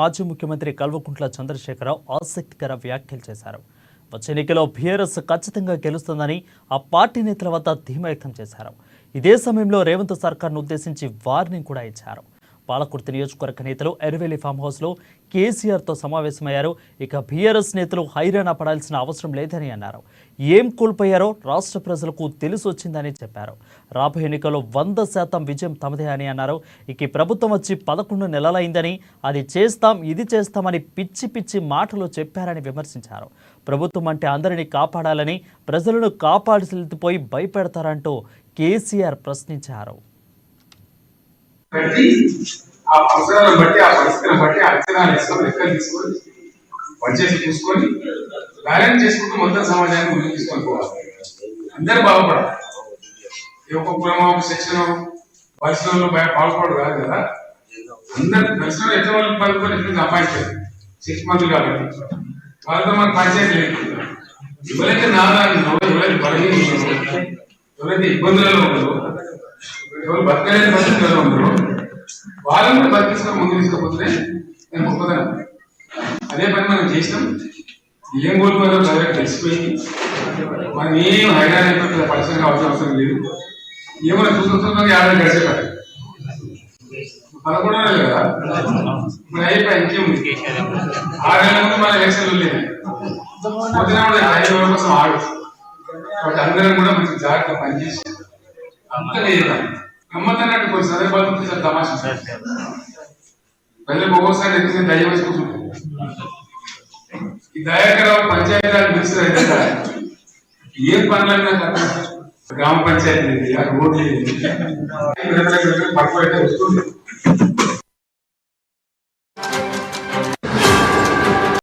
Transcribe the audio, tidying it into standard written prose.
మాజీ ముఖ్యమంత్రి కల్వకుంట్ల చంద్రశేఖరరావు ఆసక్తికర వ్యాఖ్యలు చేశారు. వచ్చే ఎన్నికల్లో బీఆర్ఎస్ ఖచ్చితంగా గెలుస్తుందని ఆ పార్టీ నేతల వద్ద ధీమా వ్యక్తం చేశారు. ఇదే సమయంలో రేవంత్ సర్కార్ను ఉద్దేశించి వార్నింగ్ కూడా ఇచ్చారు. పాలకుర్తి నియోజకవర్గ నేతలు ఎర్రవెల్లి ఫామ్ హౌస్లో కేసీఆర్తో సమావేశమయ్యారు. ఇక బీఆర్ఎస్ నేతలు హైరాణ పడాల్సిన అవసరం లేదని అన్నారు. ఏం కోల్పోయారో రాష్ట్ర ప్రజలకు తెలిసి వచ్చిందని చెప్పారు. రాబోయే ఎన్నికల్లో 100% విజయం తమదే అని అన్నారు. ఇక ప్రభుత్వం వచ్చి 11 నెలలైందని అది చేస్తాం ఇది చేస్తామని పిచ్చి పిచ్చి మాటలు చెప్పారని విమర్శించారు. ప్రభుత్వం అంటే అందరినీ కాపాడాలని, ప్రజలను కాపాడిపోయి భయపెడతారంటూ కేసీఆర్ ప్రశ్నించారు. ఆ అవసరాలను బట్టి ఆ పరిస్థితులను బట్టి అంచనాలు వేసుకొని లెక్కలు తీసుకొని బడ్జెట్ చూసుకొని బ్యాలెన్స్ చేసుకుంటూ మొత్తం సమాజాన్ని ముందుకు తీసుకొని పోవాలి. అందరూ బాగుపడాలి. ఒక కులమో ఒక సెక్షన్ పరిశ్రమలో బాగుపడదు కాదు కదా. అందరు పరిశ్రమలు ఎట్లా వాళ్ళు పడుకొని ఎట్లా సంపాదించారు 6 మంత్లు కాబట్టి వాళ్ళతో మనకు పంచాయతీ లేదు. ఎవరైతే నాదాలు ఎవరైతే బలహీన ఎవరైతే ఇబ్బందులలో ఉండరు, ఎవరు బతకలేని పరిస్థితుల్లో ఉండరు, వాళ్ళని కూడా బతికించుకొని ముందు తీసుకపోతే నేను గొప్పదనం. అదే పని మనం చేసినాం. ఏం కోల్పోయారో ప్రజలకు తెలిసిపోయింది. మనం ఏం హైరాణ అయిపోతుంది పరిశ్రమ అవసరం లేదు. ఏమైనా చూస్తుందో 50 గడిచేపారు 11 నెలలు కదా ఇప్పుడు అయిపోయి ఇంకేముంది. 6 నెలల ముందు మన ఎలక్షన్లు లేదు. పొద్దున 5 రోజుల కోసం ఆడు. కాబట్టి అందరం కూడా మంచి జాగ్రత్తగా పనిచేసి అంత లేదా గమ్మత్తన్నట్టు కొన్ని సందర్భాలు తమాషా ప్రజలకు ఒక్కోసారి ఎందుకంటే దయ్యం వేసి కూర్చుంటుంది. ఈ దయాకరావు పంచాయతీరాజ్ మినిస్టర్ అయితే ఏం పనులన్నా గ్రామ పంచాయతీ రోడ్లు పక్కన అయితే వస్తుంది.